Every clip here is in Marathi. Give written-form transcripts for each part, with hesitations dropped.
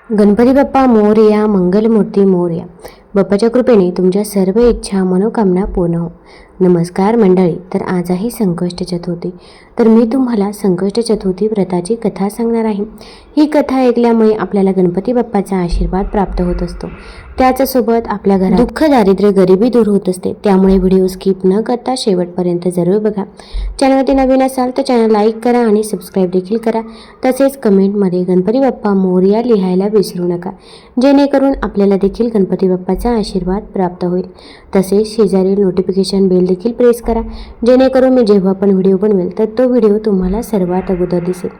गणपती बाप्पा मोरया, मंगलमूर्ती मोरया. बाप्पाच्या कृपेने तुमच्या सर्व इच्छा मनोकामना पूर्ण हो. नमस्कार मंडळी. तर आज आहे संकष्ट चतुर्थी. तर मी तुम्हाला संकष्ट चतुर्थी व्रताची कथा सांगणार आहे. ही कथा ऐकल्यामुळे आपल्याला गणपती बाप्पाचा आशीर्वाद प्राप्त होत असतो. त्याचसोबत आपल्या घरात दुःख, दारिद्र्य, गरिबी दूर होत असते. त्यामुळे व्हिडिओ स्किप न करता शेवटपर्यंत जरूर बघा. चॅनलवरती नवीन असाल तर चॅनल लाईक करा आणि सबस्क्राईब देखील करा. तसेच कमेंटमध्ये गणपती बाप्पा मोरया लिहायला विसरू नका, जेणेकरून आपल्याला देखील गणपती बाप्पाचा आशीर्वाद प्राप्त होईल. तसेच शेजारील नोटिफिकेशन बेल देखील प्रेस करा, जेणेकरून मी जेव्हा पण व्हिडिओ बनवेल तर तो व्हिडिओ तुम्हाला सर्वात अगोदर दिसेल.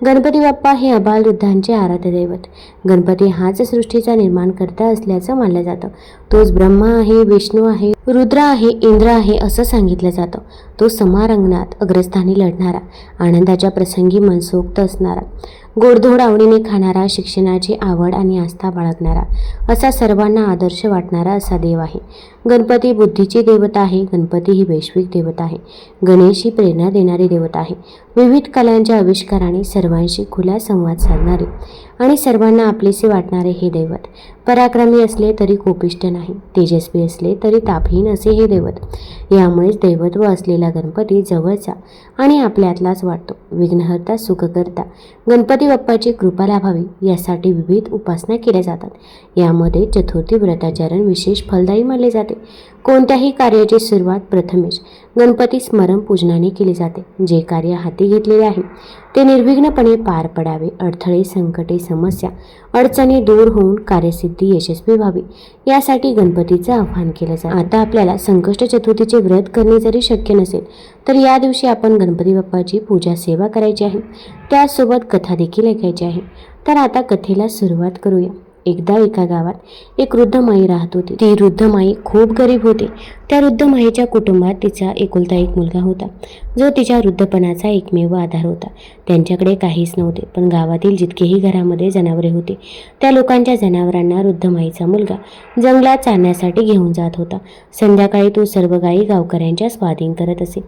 गणपती बाप्पा हे आबालवृद्धांचे आराध्य दैवत. गणपती हाच सृष्टीचा निर्माणकर्ता असल्याचं मानलं जातं. तोच ब्रह्मा आहे, विष्णू आहे, रुद्र आहे, इंद्र आहे असं सांगितलं जातं. तो समारंगणात अग्रस्थानी लढणारा, आनंदाच्या प्रसंगी मनसोक्त असणारा, गोडधोड आवडीने खाणारा, शिक्षणाची आवड आणि आस्था बाळगणारा, असा सर्वांना आदर्श वाटणारा असा देव आहे. गणपती बुद्धीची देवता आहे. गणपती ही वैश्विक देवता आहे. गणेश ही प्रेरणा देणारी देवता आहे. विविध कलांच्या आविष्काराने सर्वांशी खुला संवाद साधणारे आणि सर्वांना आपलेसे वाटणारे हे दैवत. पराक्रमी असले तरी कोपिष्ट नाही, तेजस्वी असले तरी तापहीन असे हे दैवत. यामुळेच दैवत्व असलेला गणपती जवळचा आणि आपल्यातलाच वाटतो. विघ्नहर्ता, सुखकर्ता गणपती बाप्पाची कृपा लाभावी यासाठी विविध उपासना केल्या जातात. यामध्ये चतुर्थी व्रताचरण विशेष फलदायी मानले जाते. कोणत्याही कार्याची सुरुवात प्रथमेश गणपती स्मरण पूजनाने केली जाते. जे कार्य हाती घेतलेले आहे ते निर्विघ्नपणे पार पडावे. अडथळे, संकटे, समस्या, अडचणी दूर होऊन कार्यसिद्धी यशस्वी व्हावी यासाठी गणपतीचं आवाहन केलं जातं. आता आपल्याला संकष्ट चतुर्थीचे व्रत करणे जरी शक्य नसेल तर या दिवशी आपण गणपती बाप्पाची पूजा सेवा करायची आहे. त्यासोबत कथा देखील ऐकायची आहे. तर आता कथेला सुरुवात करूया. एकदा एका गावात एक वृद्ध माई राहत होती. ती वृद्ध माई खूप गरीब होती. त्या वृद्ध माईच्या कुटुंबात तिचा एकुलता एक मुलगा होता, जो तिच्या वृद्धपणाचा एकमेव आधार होता. त्यांच्याकडे काहीच नव्हते, पण गावातील जितकेही घरामध्ये जनावरे होती त्या लोकांच्या जनावरांना वृद्ध माईचा मुलगा जंगलात चारण्यासाठी घेऊन जात होता. संध्याकाळी तो सर्व गायी गावकऱ्यांच्या स्वाधीन करत असे.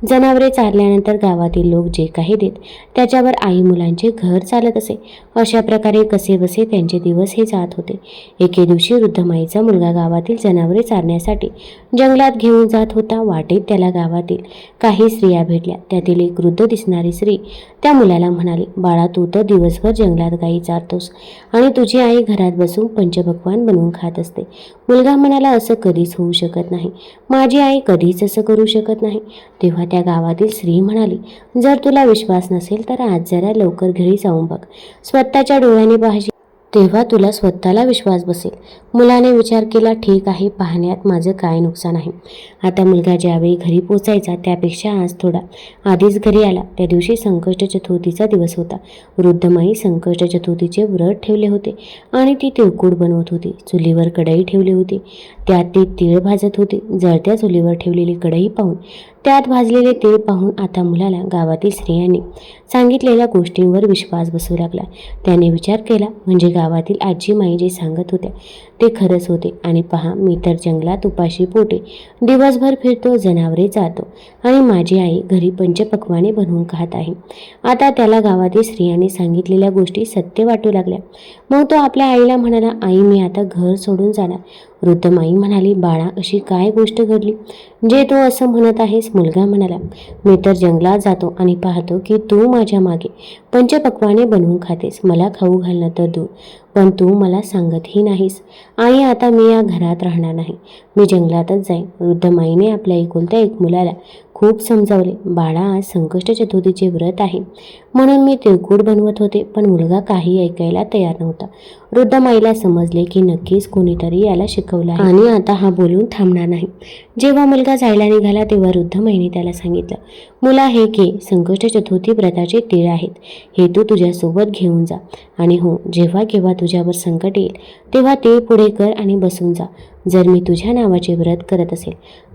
जनावरे चारल्यानंतर गावातील लोक जे काही देत त्याच्यावर आई मुलांचे घर चालत असे. अशा प्रकारे कसेबसे त्यांचे दिवस हे जात होते. एके दिवशी वृद्ध माईचा मुलगा गावातील जनावरे चारण्यासाठी जंगलात घेऊन जात होता. वाटेत त्याला गावातील काही स्त्रिया भेटल्या. त्यातील एक वृद्ध दिसणारी स्त्री त्या मुलाला म्हणाली, बाळा, तू तर दिवसभर जंगलात गायी चारतोस आणि तुझी आई घरात बसून पंचपक्वान्न बनवून खात असते. मुलगा म्हणाला, असं कधीच होऊ शकत नाही. माझी आई कधीच असं करू शकत नाही. तेव्हा त्या गावातील स्त्री म्हणाली, जर तुला विश्वास नसेल तर आज जरा लवकर घरी जाऊन बघ. स्वतःच्या डोळ्याने पाहिजे, तेव्हा तुला स्वतःला विश्वास बसेल. मुलाने विचार केला, ठीक आहे, पाहण्यात माझं काय नुकसान आहे. आता मुलगा ज्यावेळी घरी पोचायचा त्यापेक्षा आज थोडा आधीच घरी आला. त्या दिवशी संकष्ट चतुर्थीचा दिवस होता. वृद्ध माई संकष्ट चतुर्थीचे व्रत ठेवले होते आणि ती तिळगुळ बनवत होती. चुलीवर कढई ठेवली होती. त्यात ती तीळ भाजत होती. जळत्या चुलीवर ठेवलेली कढई पाहून, त्यात भाजलेले तीळ पाहून आता मुलाला गावातील स्त्रियांनी सांगितलेल्या गोष्टींवर विश्वास बसू लागला. त्याने विचार केला, म्हणजे गावातील आजी माई जे सांगत होत्या ते खरंच होते. आणि पहा, मी तर जंगलात उपाशी पोटे दिवसभर फिरतो, जनावरे चारतो आणि माझी आई घरी पंचपक्वाने बनवून खात आहे. आता त्याला गावातील स्त्रियांनी सांगितलेल्या गोष्टी सत्य वाटू लागल्या. मग तो आपल्या आईला म्हणाला, आई, मी आता घर सोडून जाणार. वृद्ध माई म्हणाली, बाळा, अशी काय गोष्ट घडली जे तू असं म्हणत आहेस? मुलगा म्हणाला, मी तर जंगलात जातो आणि पाहतो की तू माझ्या मागे पंचपक्वाने बनवून खातेस. मला खाऊ घालणं तर दूर, पण तू मला सांगतही नाहीस. आई, आता मी या घरात राहणार नाही, मी जंगलातच जाईन. वृद्ध माईने आपल्या एकुलत्या एक मुलाला खूप समजावले. बाळा, आज संकष्ट चतुर्थीचे व्रत आहे म्हणून मी तिळगुळ बनवत होते. पण मुलगा काही ऐकायला तयार नव्हता. वृद्ध माईला समजले की नक्कीच कोणीतरी याला शिकवलं आहे आणि आता हा बोलून थांबणार नाही. जेव्हा मुलगा जायला निघाला तेव्हा वृद्ध माईने त्याला सांगितलं, मुला, हे घे, संकष्ट चतुर्थी व्रताचे तीळ आहेत. हे तू तुझ्यासोबत घेऊन जा आणि हो, जेव्हा केव्हा तुझ्यावर संकट येईल तेव्हा तीळ पुढे कर आणि बसून जा. जर मी तुझ्या नावाचे व्रत करत असेल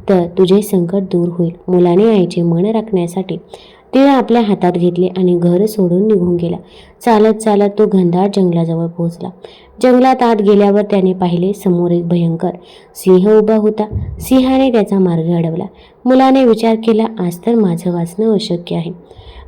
तर तुझे संकट दूर होईल. मुलाने आईचे मन राखण्यासाठी तीळ आपल्या हातात घेतले आणि घर सोडून निघून गेला. चालत चालत तो घनदाट जंगलाजवळ पोहोचला. जंगलात आत गेल्यावर त्याने पाहिले, समोर एक भयंकर सिंह उभा होता. सिंहाने त्याचा मार्ग अडवला. मुलाने विचार केला, आज तर माझं वाचणं अशक्य आहे.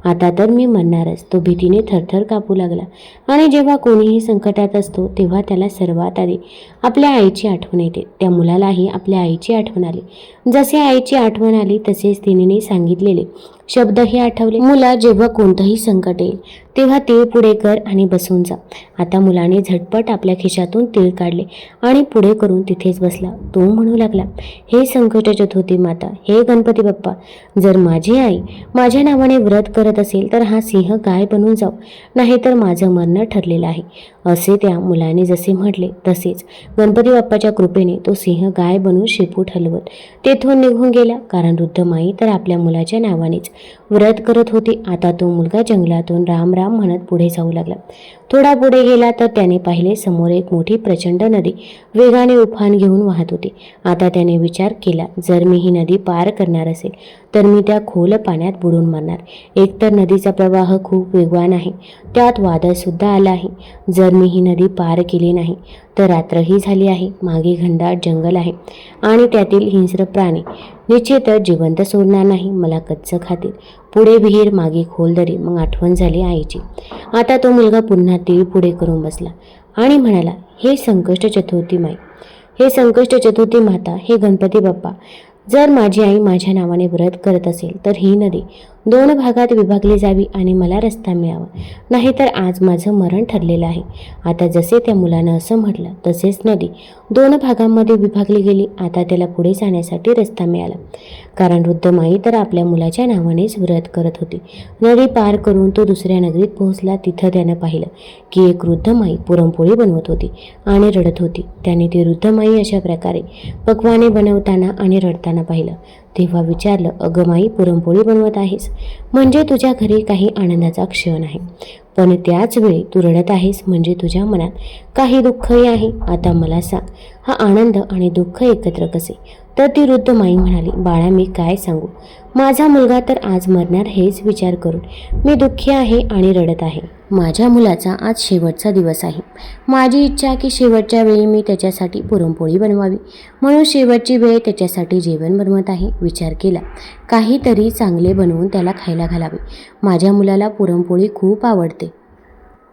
आता तर मी मरणारच. तो भीतीने थरथर कापू लागला. आणि जेव्हा कोणीही संकटात असतो तेव्हा त्याला सर्वात आधी आपल्या आईची आठवण येते. त्या मुलालाही आपल्या आईची आठवण आली. जसे आईची आठवण आली तसेच तिने सांगितलेले शब्दही आठवले. मुला, जेव्हा कोणतंही संकट येईल तेव्हा तीळ पुढे कर आणि बसून जा. आता मुलाने झटपट आपल्या खिशातून तीळ काढले आणि पुढे करून तिथेच बसला. तो म्हणू लागला, हे संकट चतुर्थी माता, हे गणपती बाप्पा, जर माझी आई माझ्या नावाने व्रत करत असेल तर हा सिंह गाय बनून जाऊ, नाहीतर माझं मरण ठरलेलं आहे. असे त्या मुलाने जसे म्हटले तसेच गणपती बाप्पाच्या कृपेने तो सिंह गाय बनून शेपूट हलवत तेथून निघून गेला. कारण वृद्ध माई तर आपल्या मुलाच्या नावानेच व्रत करत होती. आता तो मुलगा जंगलातून राम राम म्हणत पुढे जाऊ लागला. थोडा पुढे गेला तर त्याने पाहिले समोर एक मोठी प्रचंड नदी वेगाने उफाण घेऊन वाहत होती. आता त्याने विचार केला, जर मी ही नदी पार करणार असेल तर मी त्या खोल पाण्यात बुडून मरणार. एकतर नदीचा प्रवाह खूप वेगवान आहे, त्यात वादळ सुद्धा आलं आहे. जर मी ही नदी पार केली नाही तर रात्रही झाली आहे, मागे घनदाट जंगल आहे आणि त्यातील हिंस्र प्राणी निश्चितच जिवंत सोडणार नाही, मला कच्चं खातील. पुढे विहीर, मागे खोलदरी, मग आठवण झाली आईची. आता तो मुलगा पुन्हा तीळ पुढे करून बसला आणि म्हणाला, हे संकष्ट चतुर्थी माई, हे संकष्ट चतुर्थी माता, हे गणपती बाप्पा, जर माझी आई माझ्या नावाने व्रत करत असेल तर ही नदी 2 भागात विभागली जावी आणि मला रस्ता मिळावा, नाहीतर आज माझं मरण ठरलेलं आहे. आता जसे त्या मुलानं असं म्हटलं तसेच नदी 2 भागांमध्ये विभागली गेली. आता त्याला पुढे जाण्यासाठी रस्ता मिळाला. कारण वृद्ध माई तर आपल्या मुलाच्या नावानेच व्रत करत होती. नदी पार करून तो दुसऱ्या नगरीत पोहोचला. तिथं त्यानं पाहिलं की एक वृद्ध माई पुरणपोळी बनवत होती आणि रडत होती. त्याने ती वृद्ध माई अशा प्रकारे पक्वाने बनवताना आणि रडताना पाहिलं. तेव्हा विचारलं, अगं माई, पुरणपोळी बनवत आहेस म्हणजे तुझ्या घरी काही आनंदाचा क्षण आहे, पण त्याच वेळी तू रडत आहेस म्हणजे तुझ्या मनात काही दुःखही आहे. आता मला सांग, हा आनंद आणि दुःख एकत्र कसे? तर ती वृद्ध माई म्हणाली, बाळा, मी काय सांगू, माझा मुलगा तर आज मरणार हेच विचार करून मी दुःखी आहे आणि रडत आहे. माझ्या मुलाचा आज शेवटचा दिवस आहे. माझी इच्छा की शेवटच्या वेळी मी त्याच्यासाठी पुरणपोळी बनवावी, म्हणून शेवटची वेळ त्याच्यासाठी जेवण बनवत आहे. विचार केला, काहीतरी चांगले बनवून त्याला खायला घालावे. माझ्या मुलाला पुरणपोळी खूप आवडते,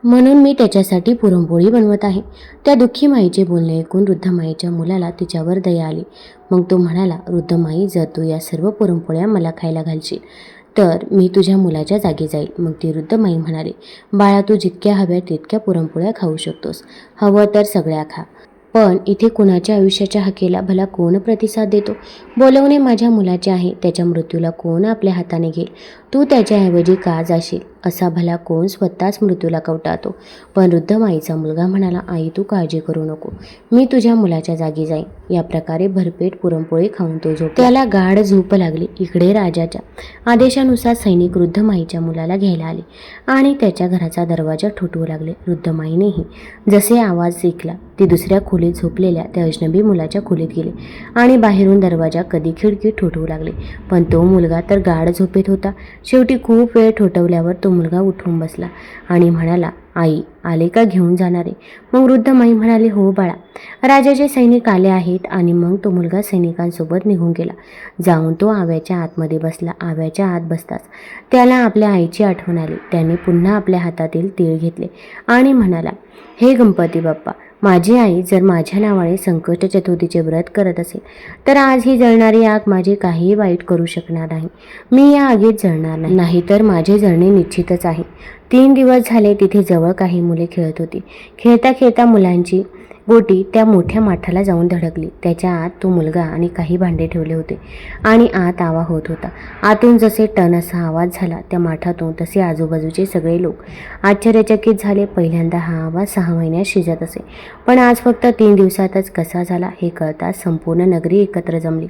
म्हणून मी त्याच्यासाठी पुरणपोळी बनवत आहे. त्या दुःखी माईचे बोलणे ऐकून वृद्ध माईच्या मुलाला तिच्यावर दया आली. मग तो म्हणाला, वृद्ध माई, जर तू या सर्व पुरणपोळ्या मला खायला घालशील तर मी तुझ्या मुलाच्या जागी जाईल. मग ती वृद्ध माई म्हणाली, बाळा, तू जितक्या हव्या तितक्या पुरणपोळ्या खाऊ शकतोस, हवं तर सगळ्या खा, पण इथे कुणाच्या आयुष्याच्या हाकेला भला कोण प्रतिसाद देतो? बोलवणे माझ्या मुलाचे आहे, त्याच्या मृत्यूला कोण आपल्या हाताने घेईल? तू त्याच्याऐवजी का जाशील? असा भला कोण स्वतःच मृत्यूला कवटाळतो? पण वृद्ध माईचा मुलगा म्हणाला, आई, तू काळजी करू नको, मी तुझ्या मुलाच्या जागी जाईन. या प्रकारे भरपेट पुरणपोळी खाऊन तो झोपला. त्याला गाढ झोप लागली. इकडे राजाच्या आदेशानुसार सैनिक वृद्ध माईच्या मुलाला घ्यायला आले आणि त्याच्या घराचा दरवाजा ठोठवू लागले. वृद्ध माईनेही जसे आवाज ऐकला ती दुसऱ्या खोलीत झोपलेल्या त्या अजनबी मुलाच्या खोलीत गेले आणि बाहेरून दरवाजा कधी खिडकी ठोठवू लागले. पण तो मुलगा तर गाढ झोपेत होता. शेवटी खूप वेळ ठोठवल्यावर तो मुलगा उठून बसला आणि म्हणाला, आई, आले का घेऊन जाणारे? मग वृद्ध माई म्हणाली, हो बाळा, राजाचे सैनिक आले आहेत. आणि मग तो मुलगा सैनिकांसोबत निघून गेला. जाऊन तो आव्याच्या आतमध्ये बसला. आव्याच्या आत बसताच त्याला आपल्या आईची आठवण आली. त्याने पुन्हा आपल्या हातातील तीळ घेतले आणि म्हणाला, हे गणपती बाप्पा, माझी आई जर माझ्या नावाने संकष्ट चतुर्थीचे व्रत करत असेल तर आज ही जळणारी आग माझे काहीही वाईट करू शकणार नाही. मी या आगीत जळणार नाही, नाहीतर माझे जळणे निश्चितच आहे. 3 दिवस झाले तिथे जवळ काही मुले खेळत होती. खेळता खेळता मुलांची गोटी त्या मोठ्या माठाला जाऊन धडकली. त्याच्या आत तो मुलगा आणि काही भांडे ठेवले होते आणि आत आवा होत होता. आतून जसे टन असा आवाज झाला त्या माठातून, तसे आजूबाजूचे सगळे लोक आश्चर्यचकित झाले. पहिल्यांदा हा आवाज 6 महिन्यात शिजत असे, पण आज फक्त 3 दिवसातच कसा झाला हे कळताच संपूर्ण नगरी एकत्र जमली.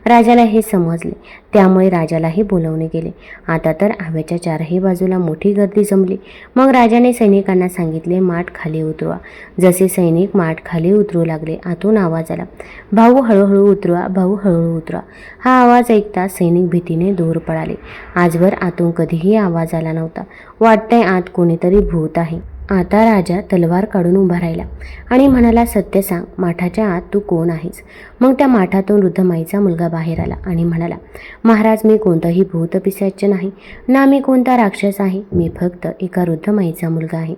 राजाला हे समजले, त्यामुळे राजालाही बोलवणे गेले. आता तर आव्याच्या 4ही बाजूला मोठी गर्दी जमली. मग राजाने सैनिकांना सांगितले, माठ खाली उतरवा. जसे सैनिक माठ खाली उतरू लागले, आतून आवाज आला, भाऊ हळूहळू उतरवा, भाऊ हळूहळू उतरवा. हा आवाज ऐकता सैनिक भीतीने दूर पळाले. आजवर आतून कधीही आवाज आला नव्हता. वाटतंय आत कोणीतरी भूत आहे. आता राजा तलवार काढून उभा राहिला आणि म्हणाला, सत्य सांग, माठाच्या आत तू कोण आहेस? मग त्या माठातून वृद्ध माईचा मुलगा बाहेर आला आणि म्हणाला, महाराज, मी कोणताही भूत पिशाच नाही, ना मी कोणता राक्षस आहे. मी फक्त एका वृद्ध माईचा मुलगा आहे.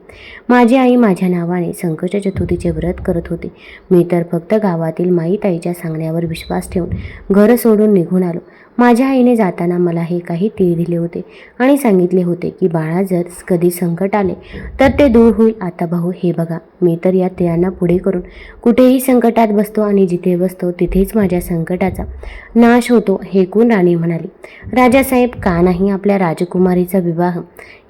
माझी आई माझ्या नावाने संकष्ट चतुर्थीचे व्रत करत होती. मी तर फक्त गावातील माईताईच्या सांगण्यावर विश्वास ठेवून घर सोडून निघून आलो. माझ्या आईने जाताना मला हे काही तीळ दिले होते आणि सांगितले होते की बाळा, जर कधी संकट आले तर ते दूर होईल. आता भाऊ, हे बघा, मी तर या तिळांना पुढे करून कुठेही संकटात बसतो आणि जिथे बसतो तिथेच माझ्या संकटाचा नाश होतो. हे ऐकून राणी म्हणाली, राजासाहेब, का नाही आपल्या राजकुमारीचा विवाह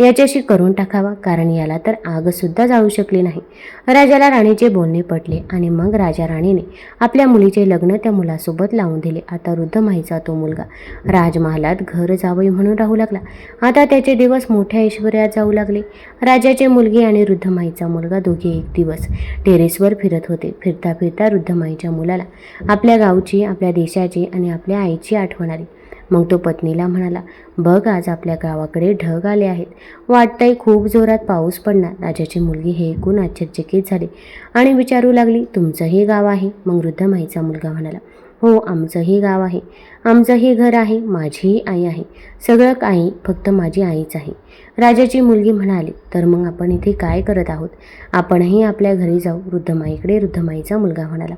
याच्याशी करून टाकावा, कारण याला तर आगसुद्धा जाळू शकली नाही. राजाला राणीचे बोलणे पटले आणि मग राजा राणीने आपल्या मुलीचे लग्न त्या मुलासोबत लावून दिले. आता वृद्ध माईचा तो मुलगा राजमहालात घर जावई म्हणून राहू लागला. आता त्याचे दिवस मोठ्या ऐश्वर्यात जाऊ लागले. राजाची मुलगी आणि वृद्ध माईचा मुलगा दोघे एक दिवस टेरेसवर फिरत होते. फिरता फिरता वृद्ध माईच्या मुलाला आपल्या गावची, आपल्या देशाची आणि आपल्या आईची आठवण आली. मग तो पत्नीला म्हणाला, बघ, आज आपल्या गावाकडे ढग आले आहेत. वाटतंय खूप जोरात पाऊस पडणार. राजाची मुलगी हे ऐकून आश्चर्यचकित झाली आणि विचारू लागली, तुमचंही गाव आहे? मग वृद्ध माईचा मुलगा म्हणाला, हो, आमचंही गाव आहे, आमचंही घर आहे, माझीही आई आहे, सगळं काही फक्त माझी आईच आहे. राजाची मुलगी म्हणाली, तर मग आपण इथे काय करत आहोत? आपणही आपल्या घरी जाऊ. वृद्ध माईकडे वृद्ध माईचा मुलगा म्हणाला,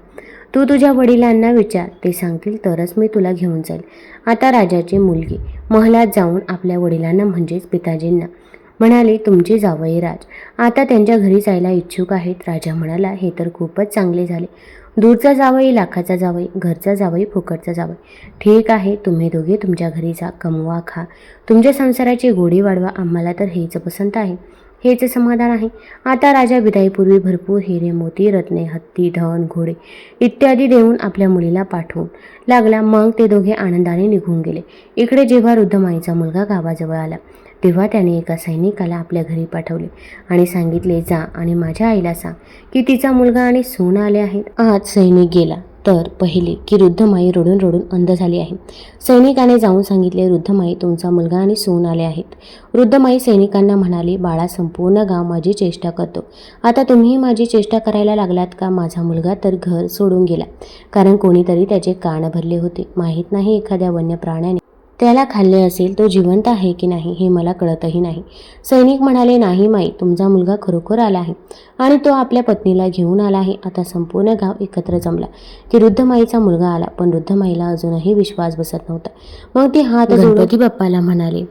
तू तुझ्या वडिलांना विचार, ते सांगतील तरच मी तुला घेऊन जाईल. आता राजाची मुलगी महलात जाऊन आपल्या वडिलांना म्हणजेच पिताजींना म्हणाले, तुमचे जावई राज आता त्यांच्या घरी जायला इच्छुक आहेत. राजा म्हणाला, हे तर खूपच चांगले झाले. दूरचा जावई लाखाचा जावई, घरचा जावई फुकटचा जावई. ठीक आहे, तुम्ही दोघे तुमच्या घरी जा, कमवा, खा, तुमच्या संसाराची गोडी वाढवा. आम्हाला तर हेच पसंत आहे, हेच समाधान आहे. आता राजा विदाईपूर्वी भरपूर हिरे, मोती, रत्ने, हत्ती, धन, घोडे इत्यादी देऊन आपल्या मुलीला पाठवून लागला. मग ते दोघे आनंदाने निघून गेले. इकडे जेव्हा वृद्ध माईचा मुलगा गावाजवळ आला तेव्हा त्याने एका सैनिकाला आपल्या घरी पाठवले आणि सांगितले, जा आणि माझ्या आईला सांग की तिचा मुलगा आणि सून आले आहेत. आज सैनिक गेला तर पहिले की वृद्ध माई रडून रडून अंध झाली आहे. सैनिकाने जाऊन सांगितले, वृद्ध माई, तुमचा मुलगा आणि सून आले आहेत. वृद्ध माई सैनिकांना म्हणाली, बाळा, संपूर्ण गाव माझी चेष्टा करतो. आता तुम्ही माझी चेष्टा करायला लागलात का? माझा मुलगा तर घर सोडून गेला, कारण कोणीतरी त्याचे कान भरले होते. माहीत नाही एखाद्या वन्य प्राण्याने त्याला खाल्ले असेल. तो जिवंत आहे की नाही हे मला कळतही नाही. सैनिक म्हणाले, नाही माई, तुमचा मुलगा खरोखर आला आहे आणि तो आपल्या पत्नीला घेऊन आला आहे. आता संपूर्ण गाव एकत्र जमला की वृद्ध माईचा मुलगा आला, पण वृद्ध माईला अजूनही विश्वास बसत नव्हता. मग ती हात गणपती बाप्पाला म्हणाले,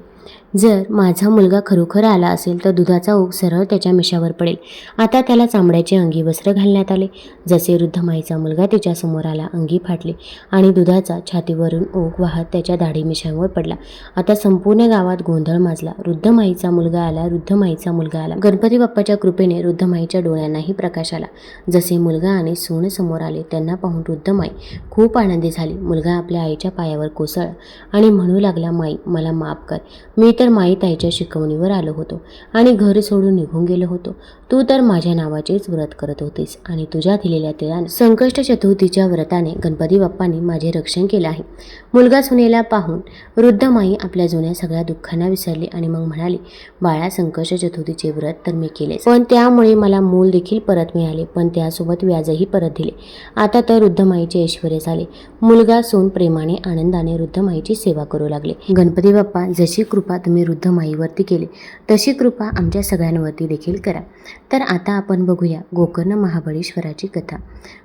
जर माझा मुलगा खरोखर आला असेल तर दुधाचा ओघ सरळ त्याच्या मिशावर पडेल. आता त्याला चामड्याचे अंगी वस्त्र घालण्यात आले. जसे वृद्ध माईचा मुलगा तिच्यासमोर आला, अंगी फाटली आणि दुधाचा छातीवरून ओघ वाहत त्याच्या दाढी मिशांवर पडला. आता संपूर्ण गावात गोंधळ माजला. वृद्ध माईचा मुलगा आला, वृद्ध माईचा मुलगा आला. गणपती बाप्पाच्या कृपेने वृद्ध माईच्या डोळ्यांनाही प्रकाश आला. जसे मुलगा आणि सून समोर आले त्यांना पाहून वृद्ध माई खूप आनंदी झाली. मुलगा आपल्या आईच्या पायावर कोसळला आणि म्हणू लागला, माई, मला माफ कर. मी तर माईताईच्या शिकवणीवर आलो होतो आणि घर सोडून निघून गेलो होतो. तू तर माझ्या नावाचेच व्रत करत होतीस आणि तुझ्या दिलेल्या तिळाने संकष्ट चतुर्थीच्या व्रताने गणपती बाप्पांनी माझे रक्षण केले आहे. मुलगा सुनेला पाहून वृद्ध माई आपल्या जुन्या सगळ्या दुःखांना विसरली आणि मग म्हणाली, बाळा, संकष्ट चतुर्थीचे व्रत तर मी केले, पण त्यामुळे मला मूल देखील परत मिळाले, पण त्यासोबत व्याजही परत दिले. आता तर वृद्ध माईचे ऐश्वर्य झाले. मुलगा सून प्रेमाने आनंदाने वृद्ध माईची सेवा करू लागले. गणपती बाप्पा, जशी कृपा तुम्ही वृद्ध माईवरती केली तशी कृपा आमच्या सगळ्यांवरती देखील करा. तर आता आपण बघूया गोकर्ण महाबळेश्वराची कथा.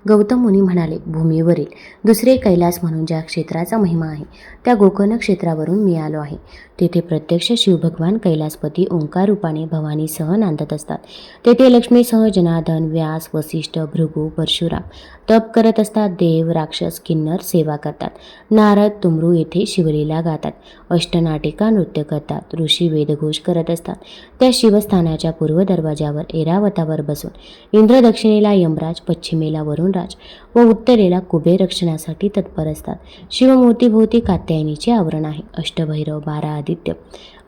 गौतम मुनी म्हणाले, भूमीवरील दुसरे कैलास म्हणून ज्या क्षेत्राचा महिमा आहे त्या गोकर्ण क्षेत्रावरून मी आलो आहे. तेथे प्रत्यक्ष शिवभगवान कैलासपती ओंकार रूपाने भवानीसह नांदत असतात. तेथे लक्ष्मीसह जनार्दन, व्यास, वसिष्ठ, भृगू, परशुराम तप करत असतात. देव, राक्षस, किन्नर सेवा करतात. नारद, तुमरू येथे शिवलीला गातात. अष्टनाटिका नृत्य करतात. ऋषी वेदघोष करत असतात. त्या शिवस्थानाच्या पूर्व दरवाजावर ऐरावतावर बसून इंद्र दक्षिणेला यमराज, पश्चिमेला वरुणराज व उत्तरेला कुबेर रक्षणासाठी तत्पर असतात. शिवमूर्तीभोवती कात्यायनीचे आवरण आहे. अष्टभैरव, 12 आदित्य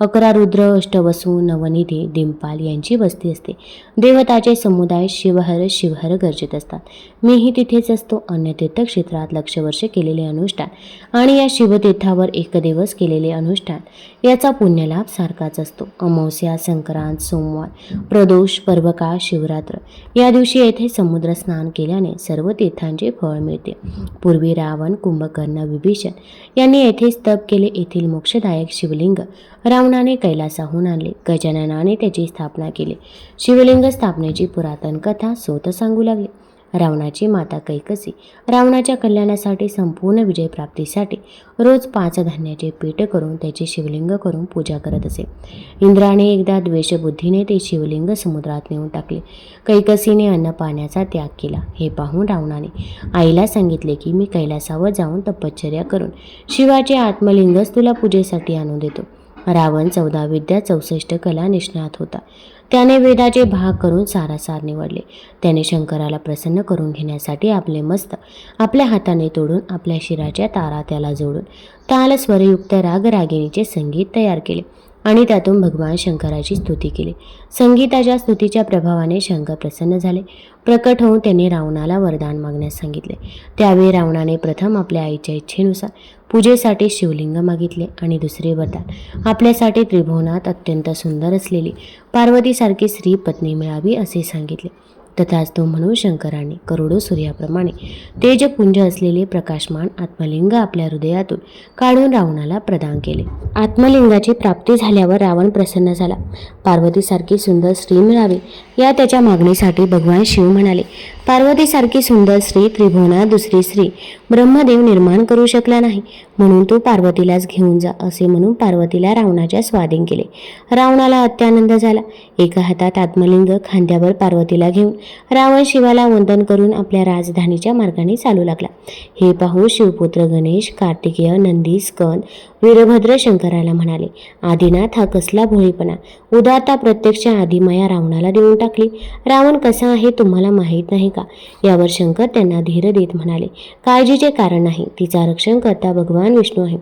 11 रुद्र, अष्टवसू, नवनिधी, डिंपाल यांची वस्ती असते. देवताचे समुदाय शिवहर शिवहर गर्जित असतात. मीही तिथेच असतो. अन्य तीर्थक्षेत्रात लक्षवर्ष केलेले अनुष्ठान आणि या शिवतीर्थावर एकदिवस केलेले अनुष्ठान याचा पुण्यलाभ सारखाच असतो. अमावस्या, संक्रांत, सोमवार, प्रदोष, पर्वकाळ, शिवरात्र या दिवशी येथे समुद्र स्नान केल्याने सर्व तीर्थांचे फळ मिळते. पूर्वी रावण, कुंभकर्ण, विभीषण यांनी येथेच तप केले. येथील मोक्षदायक शिवलिंग रावणाने कैलासाहून आणले. गजाननाने त्याची स्थापना केली. शिवलिंग स्थापनेची पुरातन कथा सोत सांगू लागली. रावणाची माता कैकसी रावणाच्या कल्याणासाठी, संपूर्ण विजयप्राप्तीसाठी रोज 5 धान्याचे पीठ करून त्याचे शिवलिंग करून पूजा करत असे. इंद्राने एकदा द्वेषबुद्धीने ते शिवलिंग समुद्रात नेऊन टाकले. कैकसीने अन्न पाण्याचा त्याग केला. हे पाहून रावणाने आईला सांगितले की मी कैलासावर जाऊन तपश्चर्या करून शिवाचे आत्मलिंगच तुला पूजेसाठी आणून देतो. रावण 14 विद्या 64 कला निष्णात होता. त्याने वेदाचे भाग करून सारासार निवडले. त्याने शंकराला प्रसन्न करून घेण्यासाठी आपले मस्तक आपल्या हाताने तोडून आपल्या शिराच्या तारा त्याला जोडून ताल स्वरयुक्त रागरागिणीचे संगीत तयार केले आणि त्यातून भगवान शंकराची स्तुती केली. संगीताच्या स्तुतीच्या प्रभावाने शंकर प्रसन्न झाले. प्रकट होऊन त्याने रावणाला वरदान मागण्यास सांगितले. त्यावेळी रावणाने प्रथम आपल्या आईच्या इच्छेनुसार पूजेसाठी शिवलिंग मागितले आणि दुसरे वरदान आपल्यासाठी त्रिभुवनात अत्यंत सुंदर असलेली पार्वतीसारखी स्त्री पत्नी मिळावी असे सांगितले. तथास्तु म्हणून शंकराने करोडो सूर्याप्रमाणे तेजपुंज असलेले प्रकाशमान आत्मलिंग आपल्या हृदयातून काढून रावणाला प्रदान केले. आत्मलिंगाची प्राप्ती झाल्यावर रावण प्रसन्न झाला. पार्वतीसारखी सुंदर स्त्री मिळावी या त्याच्या मागणीसाठी भगवान शिव म्हणाले, पार्वतीसारखी सुंदर स्त्री त्रिभुवनात दुसरी स्त्री ब्रह्मदेव निर्माण करू शकला नाही, म्हणून तू पार्वतीलाच घेऊन जा असे म्हणून पार्वतीला रावणाच्या स्वाधीन केले. रावणाला अत्यानंद झाला. एका हातात आत्मलिंग, खांद्यावर पार्वतीला घेऊन रावण शिवाला वंदन करून आपल्या राजधानीच्या मार्गाने चालू लागला. हे पाहून शिवपुत्र गणेश, कार्तिकेय, नंदी, स्कंद, वीरभद्र शंकराला म्हणाले, आदिनाथ हा कसला भोळीपणा, उदारता प्रत्यक्ष आदिमाया रावणाला देऊन टाकली. रावण कसा आहे तुम्हाला माहीत नाही का? यावर शंकर त्यांना धीर देत म्हणाले, काळजीचे कारण नाही. तिचा रक्षण करता भगवान विष्णू आहे.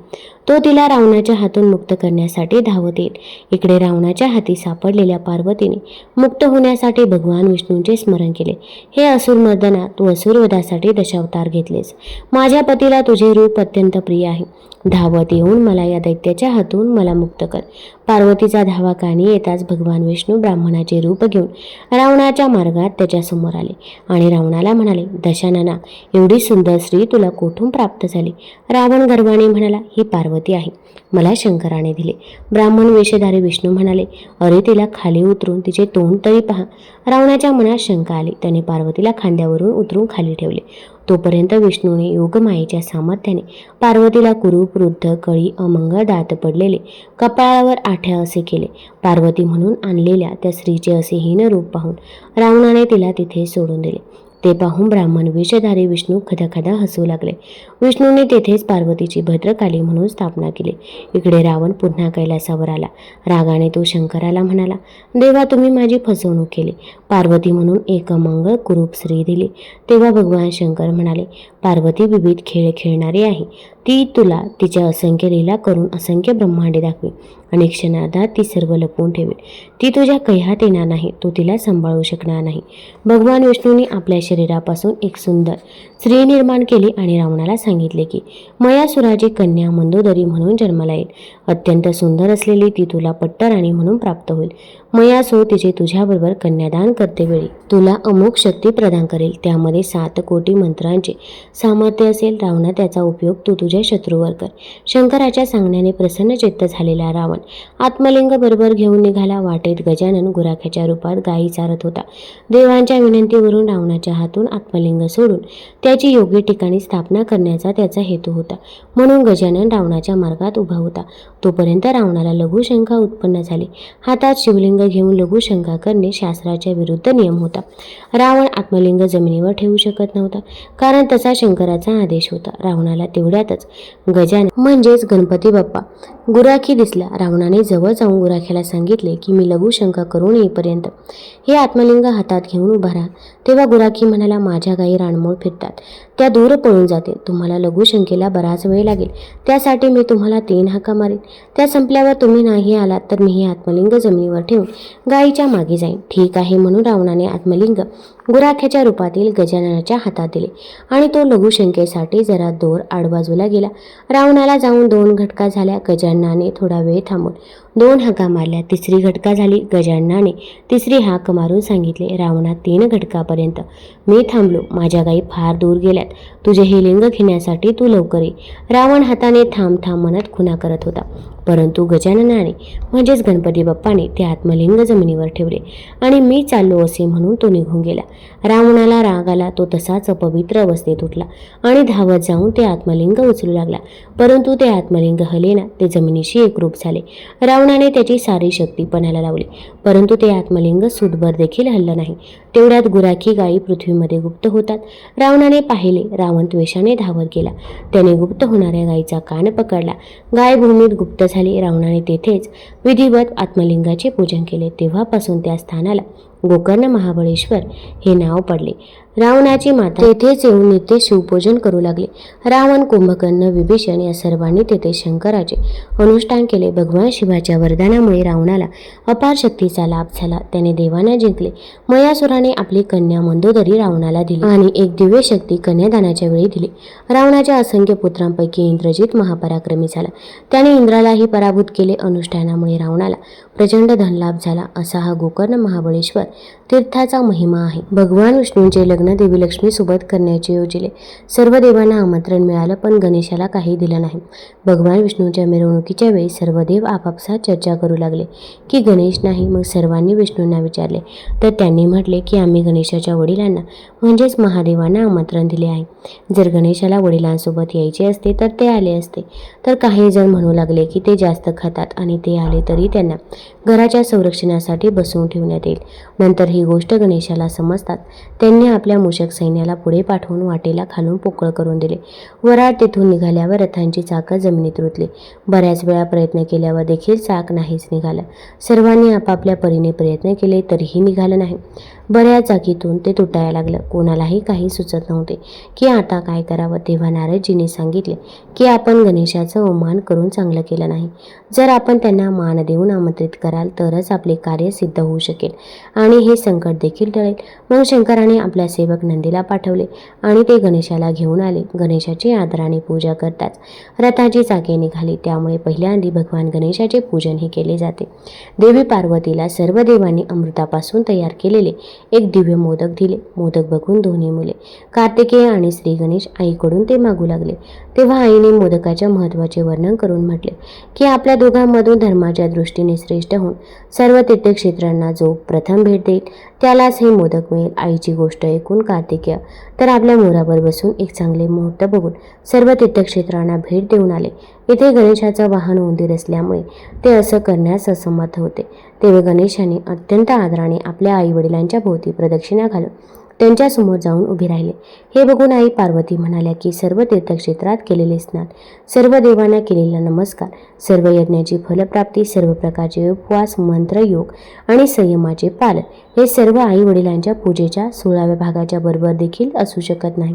तो तिला रावणाच्या हातून मुक्त करण्यासाठी धावत येईल. इकडे रावणाच्या हाती सापडलेल्या पार्वतीने मुक्त होण्यासाठी भगवान विष्णूंचे स्मरण केले. हे असुरमर्दना, तू असुरवधासाठी दशावतार घेतलेस. माझ्या पतीला तुझे रूप अत्यंत प्रिय आहे. धावत येऊन मला या दैत्याच्या हातून मला मुक्त कर. पार्वतीचा धावा कानी येताच भगवान विष्णू ब्राह्मणाचे रूप घेऊन रावणाच्या मार्गात त्याच्यासमोर आले आणि रावणाला म्हणाले, दशानना, एवढी सुंदर स्त्री तुला कोठून प्राप्त झाली? रावण गर्वाने म्हणाला, ही पार्वती आहे, मला शंकराने दिले. ब्राह्मण वेशधारी विष्णू म्हणाले, अरे तिला खाली उतरून तिचे तोंड तरी पहा. रावणाच्या मनात शंका आली. त्याने पार्वतीला खांद्यावरून उतरून खाली ठेवले. तोपर्यंत विष्णूने योगमायेच्या सामर्थ्याने पार्वतीला कुरूप, वृद्ध, कळी, अमंगळ दात पडलेले, कपाळावर आठ्या असे केले. पार्वती म्हणून आणलेल्या त्या स्त्रीचे असे हीन रूप पाहून रावणाने तिला तिथे सोडून दिले. ते पाहून ब्राह्मण वेशधारी विष्णू खदाखदा हसू लागले. विष्णूने तेथेच पार्वतीची भद्रकाली म्हणून स्थापना केली. इकडे रावण पुन्हा कैलासावर आला. रागाने तो शंकराला म्हणाला, देवा, तुम्ही माझी फसवणूक केली. पार्वती म्हणून एक अमंगळ कुरूप स्त्री दिली. तेव्हा भगवान शंकर म्हणाले, पार्वती विविध खेळ खेळणारी आहे. ती तुला तिच्या असंख्य लीला करून असंख्य ब्रह्मांडे दाखवी आणि क्षणार्धात ती सर्व लपवून ठेवेल. ती तुझ्या कैहात येणार नाही. तू तिला सांभाळू शकणार नाही. भगवान विष्णूने आपल्या शरीरापासून एक सुंदर स्त्री निर्माण केली आणि रावणाला सांगितले की मयासुराची कन्या मंदोदरी म्हणून जन्माला येईल. अत्यंत सुंदर असलेली ती तुला पट्टराणी म्हणून प्राप्त होईल. मयासूर तिचे तुझ्याबरोबर कन्यादान करतेवेळी तुला अमोघ शक्ती प्रदान करेल. त्यामध्ये 7 कोटी मंत्रांचे सामर्थ्य असेल. रावणा, त्याचा उपयोग तू तुझ्या शत्रूवर कर. शंकराच्या सांगण्याने प्रसन्नचित्त झालेला रावण आत्मलिंग बरोबर घेऊन निघाला. वाटेत गजानन गुराख्याच्या रूपात गायी चारत होता. देवांच्या विनंतीवरून रावणाच्या हातून आत्मलिंग सोडून त्याची योग्य ठिकाणी स्थापना करण्याचा त्याचा हेतू होता. म्हणून गजानन रावणाच्या मार्गात उभा होता. तोपर्यंत रावणाला लघुशंका उत्पन्न झाली. हातात शिवलिंग घेऊन लघुशंका करणे शास्त्राच्या विरुद्ध नियम होता. रावण आत्मलिंग जमिनीवर ठेवू शकत नव्हता, कारण तसा शंकराचा आदेश होता. रावणाला तेवढ्यातच गजानन म्हणजेच गणपती बाप्पा गुराखी दिसला. रावणाने जवळ जाऊन गुराख्याला सांगितले की मी लघुशंका करून येईपर्यंत हे आत्मलिंग हातात घेऊन उभा राहा. तेव्हा गुराखी म्हणाला, माझ्या गायी रानमोळ फिरतात, त्या दूर पळून जातील. तुम्हाला लघुशंकेला बराच वेळ लागेल, त्यासाठी मी तुम्हाला 3 हाका मारेन. त्या संपल्यावर तुम्ही नाही आलात तर मी हे आत्मलिंग जमिनीवर ठेवून गायीच्या मागे जाईन. ठीक आहे म्हणून रावणाने आत्मलिंग गुराख्याच्या रूपातील गजाननाच्या हातात दिले आणि तो लघुशंकेसाठी जरा दूर आडबाजूला गेला. रावणाला जाऊन 2 घटका झाल्या. गजाननाने थोडा वेळ थांबून 2 हाका मारल्या. 3री घटका झाली. गजाननाने 3री हाक मारून सांगितले, रावणा 3 घटकापर्यंत मी थांबलो. माझ्या गायी फार दूर गेल्यात. तुझे हे लिंग घेण्यासाठी तू लवकर ये. रावण हाताने थांब थांब म्हणत खुणा करत होता, परंतु गजाननाने म्हणजेच गणपती बाप्पाने ते आत्मलिंग जमिनीवर ठेवले आणि मी चाललो असे म्हणून तो निघून गेला. रावणाला राग आला. तो तसाच अपवित्र अवस्थेत उठला आणि धावत जाऊन ते आत्मलिंग उचलू लागला, परंतु ते आत्मलिंग हलेना. ते जमिनीशी एकरूप झाले. रावणाने त्याची सारी शक्ती पणाला लावली, परंतु ते आत्मलिंग सुतभर देखील हललं नाही. तेवढ्यात गुराखी गायी पृथ्वीमध्ये गुप्त होतात. रावणाने पाहिले. रावण द्वेषाने धावत गेला. त्याने गुप्त होणाऱ्या गायीचा कान पकडला. गाय भूमीत गुप्त झाली. रावणाने तेथेच विधिवत आत्मलिंगाचे पूजन केले. तेव्हापासून त्या स्थानाला गोकर्ण महाबळेश्वर हे नाव पडले. रावणाची माता तेथेच येऊन नित्य शिवपूजन करू लागले. रावण, कुंभकर्ण, विभीषण या सर्वांनी तेथे शंकराचे अनुष्ठान केले. भगवान शिवाच्या वरदानामुळे रावणाला अपार शक्तीचा लाभ झाला. त्याने देवांना जिंकले. मयासुराने आपली कन्या मंदोदरी रावणाला दिली आणि एक दिव्य शक्ती कन्यादानाच्या वेळी दिली. रावणाच्या असंख्य पुत्रांपैकी इंद्रजित महापराक्रमी झाला. त्याने इंद्रालाही पराभूत केले. अनुष्ठानामुळे रावणाला प्रचंड धनलाभ झाला. असा हा गोकर्ण महाबळेश्वर तीर्थाचा महिमा आहे. भगवान विष्णूंचे लग्न देवी लक्ष्मी सोबत करण्याचे योजिले. सर्व देवांना आमंत्रण मिळालं, पण गणेशाला काही दिलं नाही. भगवान विष्णूंच्या मिरवणुकीच्या वेळी सर्व देव आपापसात चर्चा करू लागले की गणेश नाही. मग सर्वांनी विष्णूंना विचारले, तर त्यांनी म्हटले की आम्ही गणेशाच्या वडिलांना म्हणजेच महादेवांना आमंत्रण दिले आहे. जर गणेशाला वडिलांसोबत यायचे असते तर ते आले असते. तर काही जण म्हणू लागले की ते जास्त खातात आणि ते आले तरी त्यांना घराच्या संरक्षणासाठी बसवून ठेवण्यात येईल. नंतर ही गोष्ट गणेशाला समजतात त्यांनी आपल्या मूषक सैन्याला पुढे पाठवून वाटेला खालून पोकळ करून दिले. वराड तेथून निघाल्यावर रथांची चाकं जमिनीत रुतली. बऱ्याच वेळा प्रयत्न केल्यावर देखील चाक नाहीच निघालं. सर्वांनी आपापल्या परीने प्रयत्न केले तरीही निघालं नाही. बऱ्याच जागीतून ते तुटायला लागलं. कोणालाही काही सुचत नव्हते की आता काय करावं. तेव्हा नारदजीने सांगितले की आपण गणेशाचं अवमान करून चांगलं केलं नाही. जर आपण त्यांना मान देऊन आमंत्रित कराल तरच आपले कार्य सिद्ध होऊ शकेल आणि हे संकट देखील टळेल. मग शंकराने आपला सेवक नंदीला पाठवले आणि ते गणेशाला घेऊन आले. गणेशाची आदराने पूजा करताच रथाची चाके निघाली. त्यामुळे पहिल्यांदा भगवान गणेशाचे पूजनही केले जाते. देवी पार्वतीला सर्व देवांनी अमृतापासून तयार केलेले एक दिव्य मोदक दिले. मोदक बघून दोन्ही मुले कार्तिकेय आणि श्री गणेश आईकडून ते मागू लागले. तेव्हा आईने मोदकाच्या महत्त्वाचे वर्णन करून म्हटले की आपल्या दोघांमधून धर्माच्या दृष्टीने श्रेष्ठ होऊन सर्व तीर्थक्षेत्रांना जो प्रथम भेट देईल त्यालाच हे मोदक मिळेल. आईची गोष्ट ऐकून कार्तिकेय तर आपल्या मोरावर बसून एक चांगले मुहूर्त बघून सर्व तीर्थक्षेत्रांना भेट देऊन आले. इथे गणेशाचं वाहन उंदीर असल्यामुळे ते असं करण्यास असमर्थ होते. तेव्हा गणेशाने अत्यंत आदराने आपल्या आईवडिलांच्या भोवती प्रदक्षिणा घालून त्यांच्यासमोर जाऊन उभी राहिले. हे बघून आई पार्वती म्हणाल्या की सर्व तीर्थक्षेत्रात केलेले स्नान, सर्व देवांना केलेला नमस्कार, सर्व यज्ञाची फलप्राप्ती, सर्व प्रकारचे उपवास, मंत्र, योग आणि संयमाचे पालन हे सर्व आई वडिलांच्या पूजेच्या 16व्या भागाच्या बरोबर देखील असू शकत नाही.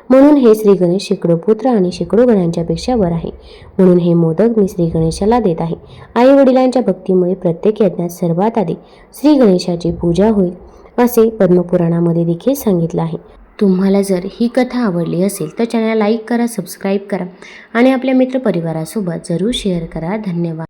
म्हणून हे श्री गणेश शेकडो पुत्र आणि शेकडो गणांच्या पेक्षा वर आहे. म्हणून हे मोदक मी श्री गणेशाला देत आहे. आई वडिलांच्या भक्तीमुळे प्रत्येक यज्ञात सर्वात आधी श्री गणेशाची पूजा होईल असे पद्मपुराणामध्ये देखील सांगितलं आहे. तुम्हाला जर ही कथा आवडली असेल तर चॅनलला लाईक करा, सबस्क्राईब करा आणि आपल्या मित्रपरिवारासोबत जरूर शेअर करा. धन्यवाद.